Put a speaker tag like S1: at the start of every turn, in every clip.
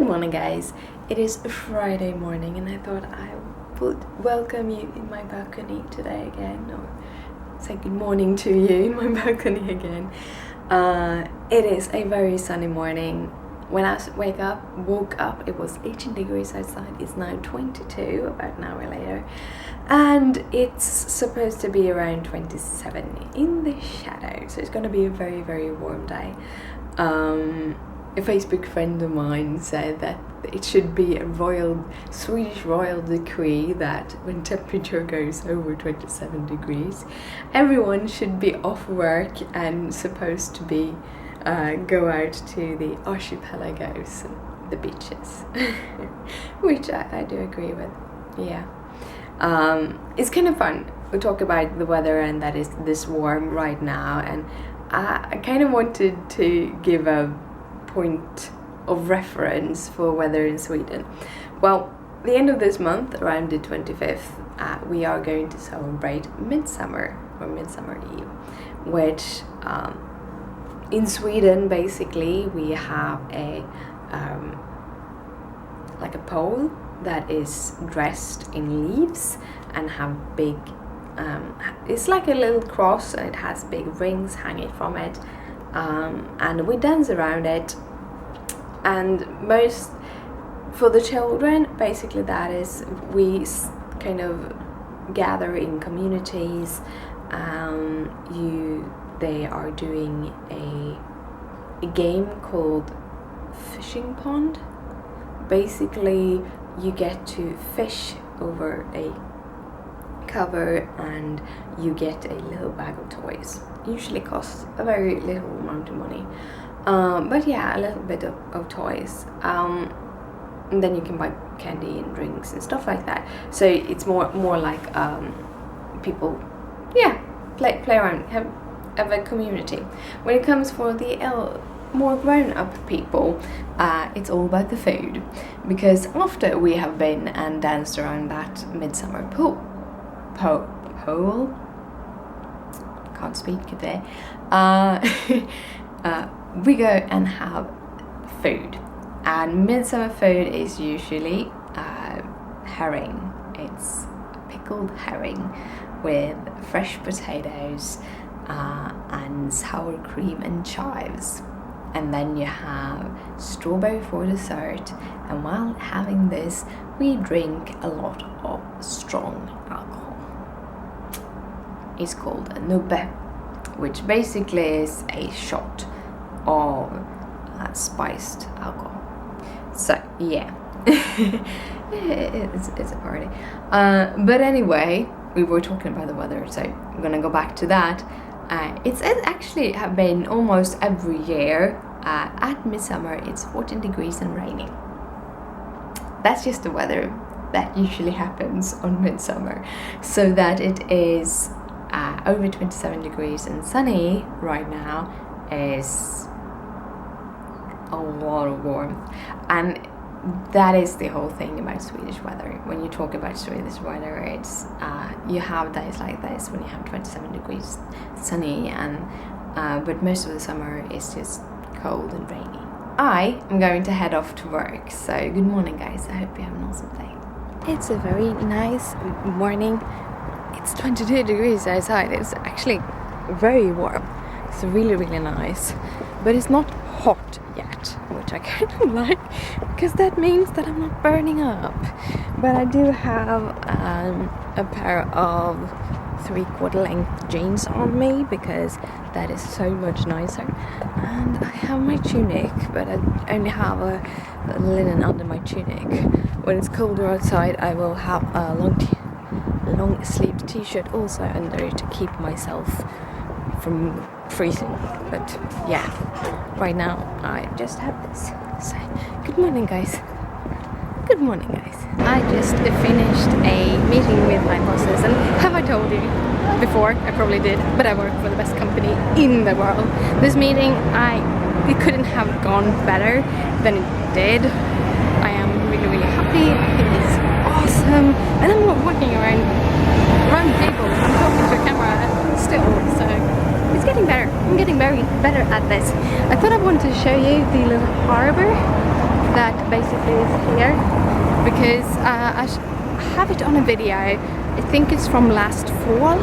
S1: morning, guys. It is a Friday morning and I thought I would welcome you in my balcony today again, or say good morning to you in my balcony again. It is a very sunny morning. When I woke up, it was 18 degrees outside. It's now 22, about an hour later, and it's supposed to be around 27 in the shadow, so it's going to be a very, very warm day. A Facebook friend of mine said that it should be a Swedish royal decree that when temperature goes over 27 degrees, everyone should be off work and supposed to be go out to the archipelagos and the beaches, which I do agree with. Yeah, it's kind of fun. We talk about the weather and that is this warm right now, and I kind of wanted to give a point of reference for weather in Sweden. Well, the end of this month, around the 25th, we are going to celebrate Midsummer, or Midsummer Eve, which in Sweden basically we have a like a pole that is dressed in leaves and have big it's like a little cross, and it has big rings hanging from it, and we dance around it. And most for the children, basically that is, we kind of gather in communities. They are doing a game called Fishing Pond. Basically, you get to fish over a cover and you get a little bag of toys. Usually costs a very little amount of money, but yeah, a little bit of toys, and then you can buy candy and drinks and stuff like that. So it's more like people, yeah, play around, have a community. When it comes for the more grown-up people, it's all about the food, because after we have been and danced around that midsummer pole, can't speak today, we go and have food, and midsummer food is usually herring. It's pickled herring with fresh potatoes and sour cream and chives, and then you have strawberry for dessert. And while having this, we drink a lot of strong alcohol. It's called a nubbe, which basically is a shot of spiced alcohol. So yeah, it's a party. But anyway, we were talking about the weather, so I'm gonna go back to that. It's actually have been almost every year at midsummer. It's 14 degrees and raining. That's just the weather that usually happens on midsummer. So that it is over 27 degrees and sunny right now is a lot of warmth. And that is the whole thing about Swedish weather. When you talk about Swedish weather, it's you have days like this when you have 27 degrees sunny, and but most of the summer is just cold and rainy. I am going to head off to work, so good morning, guys. I hope you have an awesome day. It's a very nice morning. It's 22 degrees outside. It's actually very warm. It's really, really nice, but it's not hot yet, which I kind of like, because that means that I'm not burning up. But I do have a pair of 3/4 length jeans on me, because that is so much nicer, and I have my tunic, but I only have a linen under my tunic. When it's colder outside, I will have a long sleeved t-shirt also under to keep myself from freezing. But yeah, right now I just have this. So good morning, guys. Good morning, guys. I just finished a meeting with my bosses, and have I told you before? I probably did, but I work for the best company in the world. This meeting, it couldn't have gone better than it did. I am really, really happy. It is awesome, and I'm not walking around tables. I'm talking to a camera still, so it's getting better. I'm getting very better at this. I thought I wanted to show you the little harbor
S2: that basically is here, because I have it on a video. I think it's from last fall,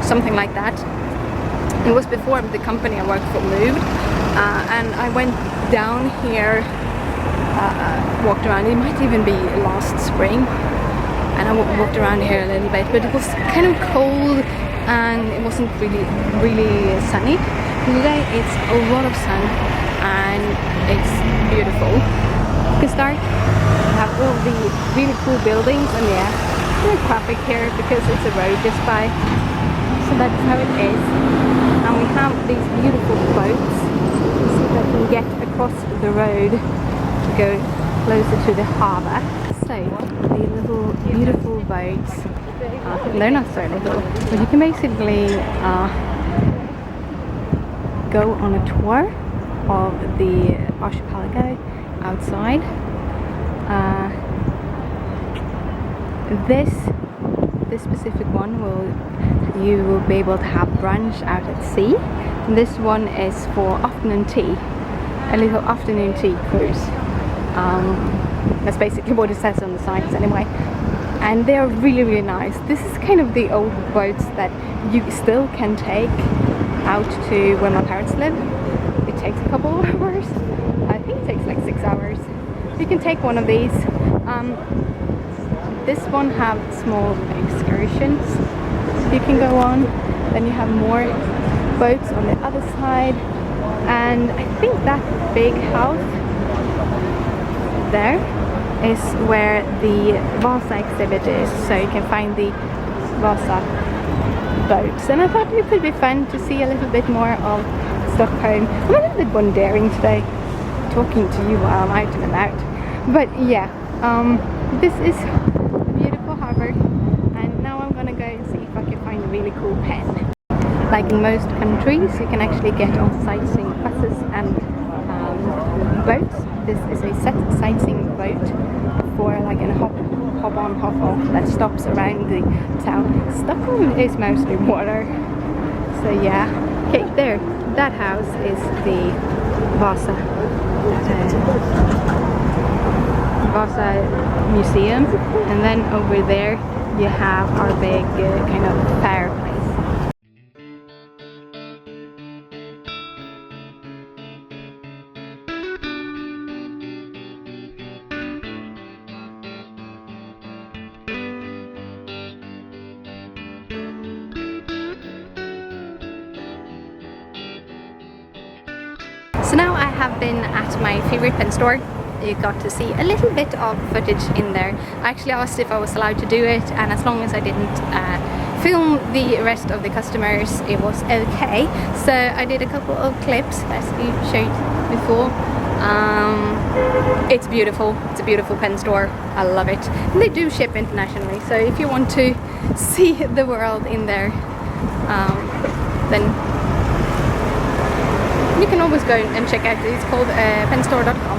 S2: something like that. It was before the company I worked for moved, and I went down here, walked around. It might even be last spring, and I walked around here a little bit, but it was kind of cold and it wasn't really sunny. Today it's a lot of sun and it's beautiful. You can start to have all the really cool buildings, and yeah, there's traffic here because it's a road just by, so that's how it is. And we have these beautiful boats, so that we can get across the road to go closer to the harbour. So the little beautiful boats, they're not so little, but you can basically go on a tour of the archipelago outside. This specific one you will be able to have brunch out at sea. This one is for afternoon tea, a little afternoon tea cruise. That's basically what it says on the signs anyway. And they are really nice. This is kind of the old boats that you still can take out to where my parents live. It takes a couple of hours. I think it takes like 6 hours. You can take one of these. This one have small excursions you can go on. Then you have more boats on the other side. And I think that big house there is where the Vasa exhibit is, so you can find the Vasa boats. And I thought it could be fun to see a little bit more of Stockholm. I'm a little bit wandering today, talking to you while I'm out and about. But yeah, this is a beautiful harbour, and now I'm gonna go and see if I can find a really cool pen. Like in most countries, you can actually get on sightseeing buses and boats. This is a sightseeing boat for like a hop on, hop off that stops around the town. Stockholm is mostly water, so yeah. Okay, there, that house is the Vasa Museum, and then over there you have our big kind of fireplace. So now I have been at my favorite pen store. You got to see a little bit of footage in there. I actually asked if I was allowed to do it, and as long as I didn't film the rest of the customers, it was okay. So I did a couple of clips as you showed before. It's beautiful. It's a beautiful pen store. I love it. And they do ship internationally, so if you want to see the world in there, then you can always go and check out. It's called penstore.com.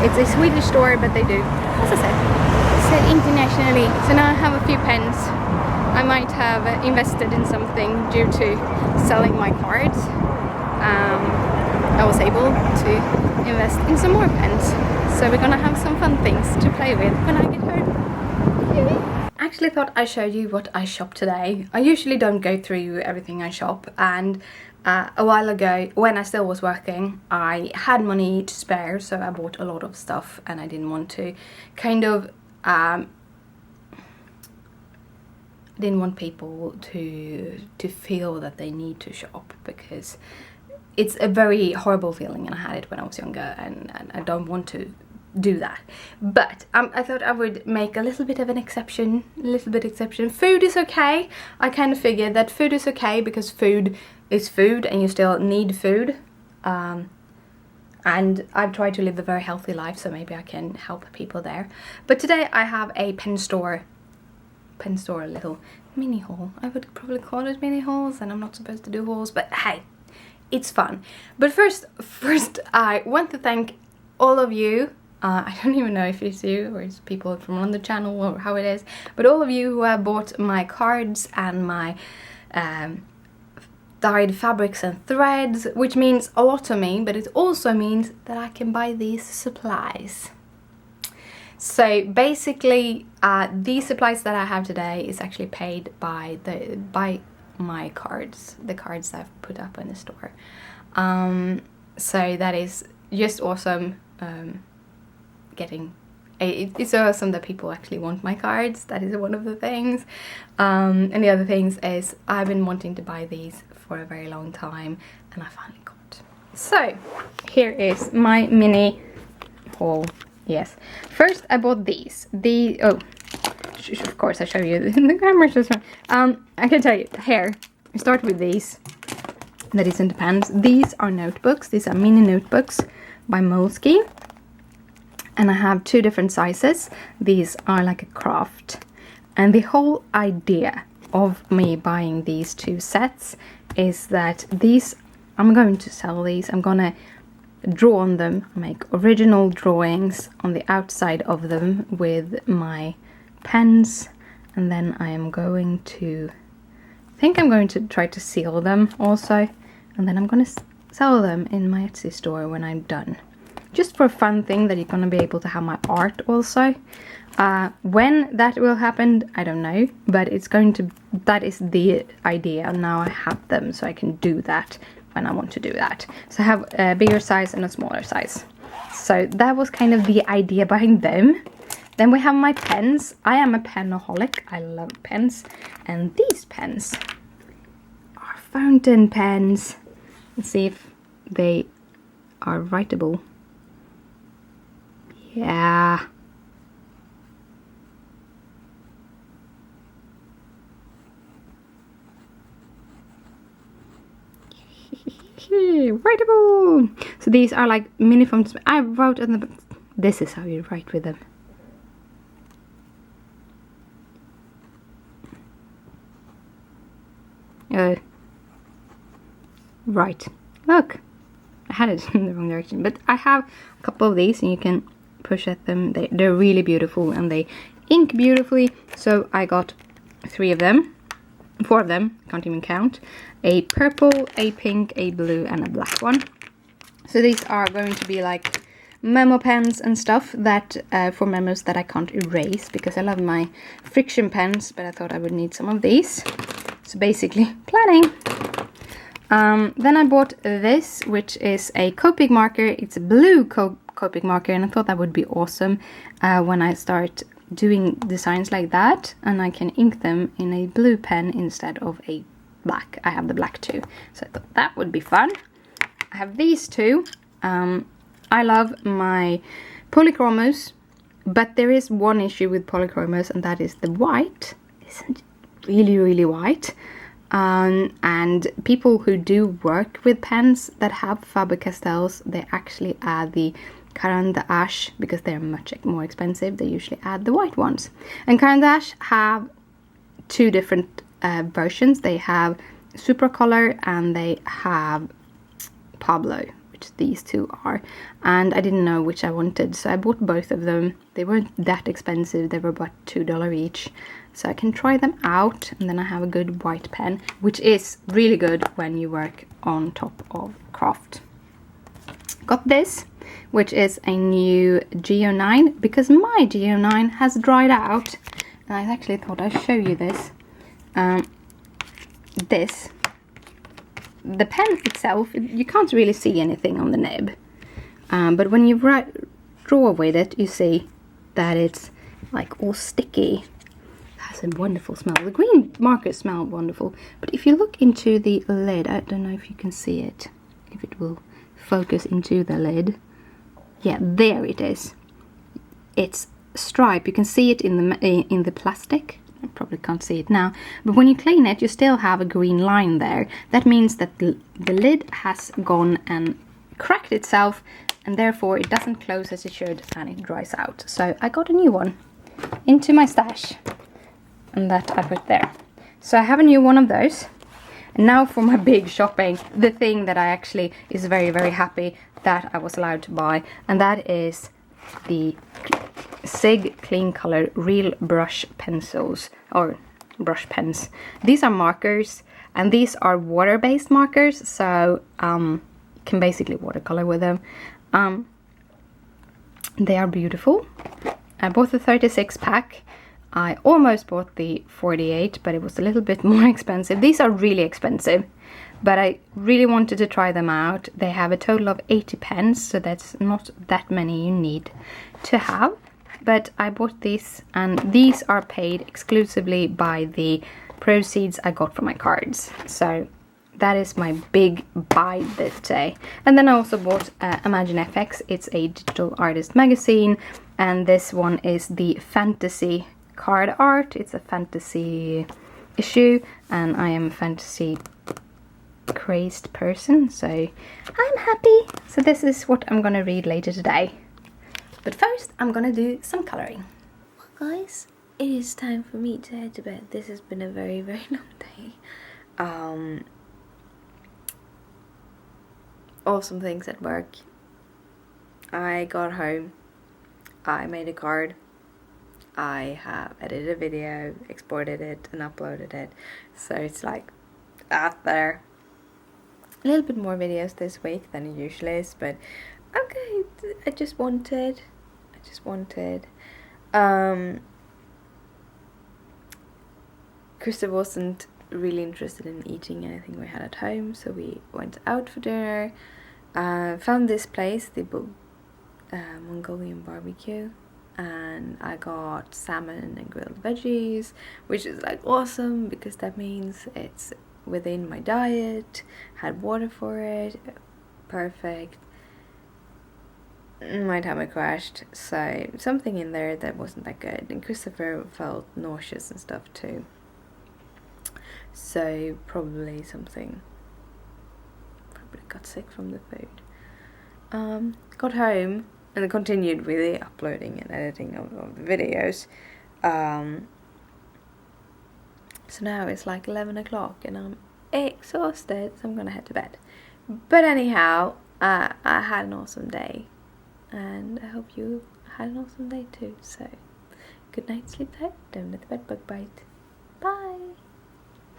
S2: It's a Swedish store, but they do, as I said, sell internationally. So now I have a few pens. I might have invested in something due to selling my cards. I was able to invest in some more pens. So we're gonna have some fun things to play with when I get home. I actually thought I'd show you what I shopped today. I usually don't go through everything I shop, and a while ago, when I still was working, I had money to spare, so I bought a lot of stuff, and I didn't want to kind of didn't want people to feel that they need to shop, because it's a very horrible feeling, and I had it when I was younger, and I don't want to do that. But I thought I would make a little bit of an exception, Food is okay. I kind of figured that food is okay because food is food and you still need food. And I've tried to live a very healthy life, so maybe I can help people there. But today I have a pen store, a little mini haul. I would probably call it mini hauls, and I'm not supposed to do hauls, but hey, it's fun. But first I want to thank all of you. I don't even know if it's you or it's people from on the channel or how it is, but all of you who have bought my cards and my dyed fabrics and threads, which means a lot to me, but it also means that I can buy these supplies.
S1: So basically, these supplies that I have today is actually paid by my cards, the cards I've put up in the store. So that is just awesome. It's awesome that people actually want my cards. That is one of the things. And the other things is I've been wanting to buy these for a very long time, and I finally got. So here is my mini haul. Yes. First, I bought these. Of course, I show you the cameras as well. I can tell you here. I start with these. That is in the pens. These are notebooks. These are mini notebooks by Moleskine. And I have 2 different sizes. These are like a craft. And the whole idea of me buying these 2 sets is that I'm going to sell these. I'm gonna draw on them, make original drawings on the outside of them with my pens, and then I'm going to try to seal them also, and then I'm gonna sell them in my Etsy store when I'm done. Just for a fun thing that you're gonna be able to have my art also. When that will happen, I don't know, but that is the idea. Now I have them, so I can do that when I want to do that. So I have a bigger size and a smaller size. So that was kind of the idea behind them. Then we have my pens. I am a penaholic. I love pens. And these pens are fountain pens. Let's see if they are writable. Yeah. Writable. So these are like mini fonts. I wrote on the. This is how you write with them. Right. Look, I had it in the wrong direction, but I have a couple of these, and you can push at them. They're really beautiful, and they ink beautifully. So I got 3 of them. 4 of them, can't even count. A purple, a pink, a blue, and a black one. So these are going to be like memo pens and stuff that for memos that I can't erase, because I love my friction pens, but I thought I would need some of these. So basically, planning. Then I bought this, which is a Copic marker. It's a blue Copic marker, and I thought that would be awesome when I start doing designs like that, and I can ink them in a blue pen instead of a black. I have the black too, so I thought that would be fun. I have these 2. I love my Polychromos, but there is one issue with Polychromos, and that is the white isn't really white. And people who do work with pens that have Faber-Castells, they actually add the Caran d'Ache, because they're much more expensive. They usually add the white ones. And Caran d'Ache have 2 different versions. They have Supracolor and they have Pablo, which these 2 are. And I didn't know which I wanted, so I bought both of them. They weren't that expensive. They were about $2 each. So I can try them out, and then I have a good white pen, which is really good when you work on top of craft. Got this, which is a new Geo9, because my Geo9 has dried out. And I actually thought I'd show you this. The pen itself, you can't really see anything on the nib. But when you draw with it, you see that it's like all sticky. It has a wonderful smell. The green markers smell wonderful. But if you look into the lid, I don't know if you can see it. If it will focus into the lid. Yeah, there it is. It's stripe. You can see it in the plastic. I probably can't see it now. But when you clean it, you still have a green line there. That means that the lid has gone and cracked itself, and therefore it doesn't close as it should, and it dries out. So I got a new one into my stash, and that I put there. So I have a new one of those. And now for my big shopping, the thing that I actually is very happy that I was allowed to buy, and that is the SIG Clean Color Real Brush Pencils, or brush pens. These are markers, and these are water-based markers, so you can basically watercolor with them. They are beautiful.
S2: I bought the 36 pack. I almost bought the 48, but it was a little bit more expensive. These are really expensive, but I really wanted to try them out. They have a total of 80 pence, so that's not that many you need to have. But I bought these, and these are paid exclusively by the proceeds I got from my cards. So that is my big buy this day. And then I also bought Imagine FX. It's a digital artist magazine, and this one is the fantasy card art. It's a fantasy issue, and I am a fantasy crazed person, so I'm happy. So this is what I'm gonna read later today. But first, I'm gonna do some coloring. Well, guys, it is time for me to head to bed. This has been a very, very long day. Awesome things at work. I got home. I made a card. I have edited a video, exported it, and uploaded it. So it's like out there. A little bit more videos this week than it usually is, but okay. I just wanted. Christopher wasn't really interested in eating anything we had at home, so we went out for dinner. Found this place, the Mongolian barbecue, and I got salmon and grilled veggies, which is like awesome because that means it's within my diet. Had water for it, perfect. My tummy crashed, so something in there that wasn't that good, and Christopher felt nauseous and stuff too, so probably got sick from the food. Got home and continued with the uploading and editing of the videos. So now it's like 11 o'clock and I'm exhausted, so I'm gonna head to bed. But anyhow, I had an awesome day, and I hope you had an awesome day too. So good night, sleep tight, don't let the bed bug bite.